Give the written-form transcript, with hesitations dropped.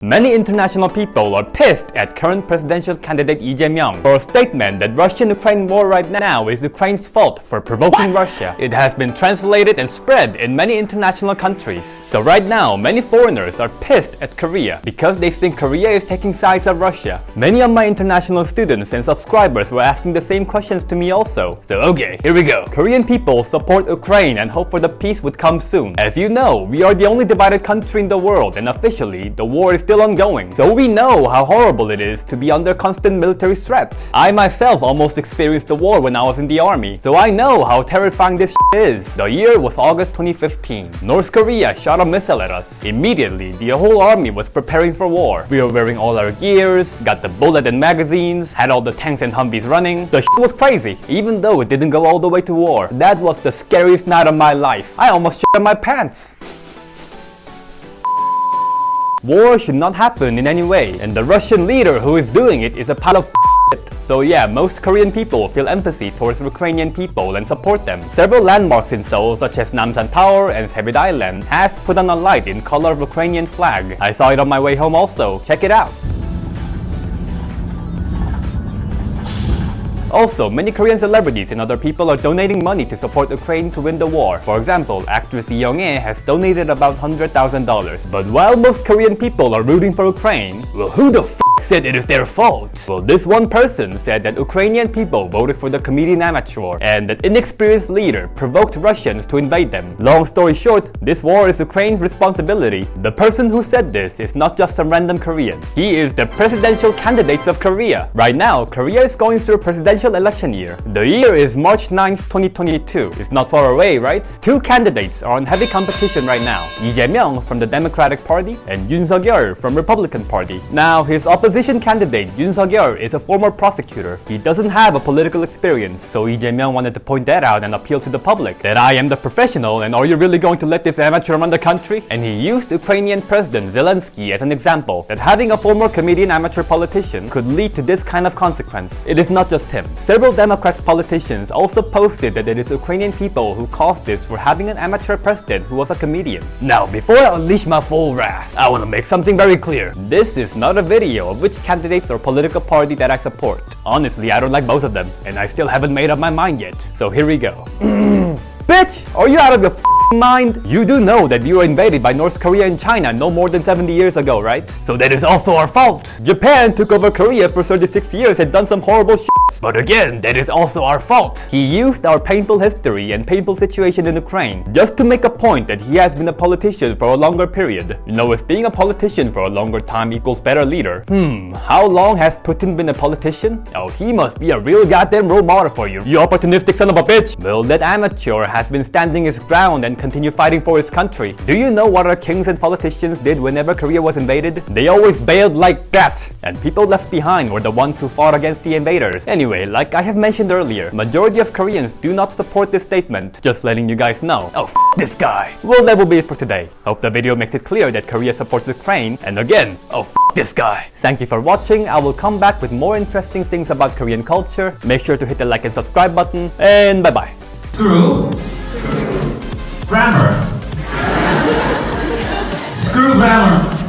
Many international people are pissed at current presidential candidate Lee Jae-myung for a statement that Russian-Ukraine war right now is Ukraine's fault for provoking Russia. It has been translated and spread in many international countries. So right now, many foreigners are pissed at Korea because they think Korea is taking sides of Russia. Many of my international students and subscribers were asking the same questions to me also. So okay, here we go. Korean people support Ukraine and hope for the peace would come soon. As you know, we are the only divided country in the world, and officially, the war is still ongoing. So we know how horrible it is to be under constant military threats. I myself almost experienced the war when I was in the army, so I know how terrifying this is. The year was August 2015. North Korea shot a missile at us. Immediately, the whole army was preparing for war. We were wearing all our gears, got the bullet and magazines, had all the tanks and Humvees running. The was crazy, even though it didn't go all the way to war. That was the scariest night of my life. I almost shit my pants. War should not happen in any way, and the Russian leader who is doing it is a pile of shit. So yeah, most Korean people feel empathy towards Ukrainian people and support them. Several landmarks in Seoul, such as Namsan Tower and Seoul Island, has put on a light in color of Ukrainian flag. I saw it on my way home also. Check it out. Also, many Korean celebrities and other people are donating money to support Ukraine to win the war. For example, actress Lee Young-ae has donated about $100,000. But while most Korean people are rooting for Ukraine, well, who the f*** said it is their fault? Well, this one person said that Ukrainian people voted for the comedian amateur and that inexperienced leader provoked Russians to invade them. Long story short, this war is Ukraine's responsibility. The person who said this is not just some random Korean. He is the presidential candidate of Korea. Right now, Korea is going through a presidential election year. The year is March 9th, 2022. It's not far away, right? Two candidates are in heavy competition right now. Lee Jae-myung from the Democratic Party and Yoon Suk-yeol from Republican Party. Now, his opposition candidate, Yoon Suk-yeol, is a former prosecutor. He doesn't have a political experience, so Lee Jae-myung wanted to point that out and appeal to the public. That I am the professional, and are you really going to let this amateur run the country? And he used Ukrainian President Zelensky as an example, that having a former comedian amateur politician could lead to this kind of consequence. It is not just him. Several Democrats politicians also posted that it is Ukrainian people who caused this for having an amateur president who was a comedian. Now, before I unleash my full wrath, I want to make something very clear. This is not a video of which candidates or political party that I support. Honestly, I don't like both of them, and I still haven't made up my mind yet. So here we go. Bitch, are you out of your mind? You do know that we were invaded by North Korea and China no more than 70 years ago, right? So that is also our fault. Japan took over Korea for 36 years and done some horrible shit. But again, that is also our fault. He used our painful history and painful situation in Ukraine just to make a point that he has been a politician for a longer period. You know, if being a politician for a longer time equals better leader, how long has Putin been a politician? Oh, he must be a real goddamn role model for you, you opportunistic son of a bitch. Well, that amateur has been standing his ground and continue fighting for his country. Do you know what our kings and politicians did whenever Korea was invaded? They always bailed like that, and people left behind were the ones who fought against the invaders. Anyway, like I have mentioned earlier, majority of Koreans do not support this statement. Just letting you guys know. Oh, this guy. Well, that will be it for today. Hope the video makes it clear that Korea supports Ukraine, and again, oh, this guy. Thank you for watching. I will come back with more interesting things about Korean culture. Make sure to hit the like and subscribe button, and bye-bye. Screw. Grammar. Screw grammar.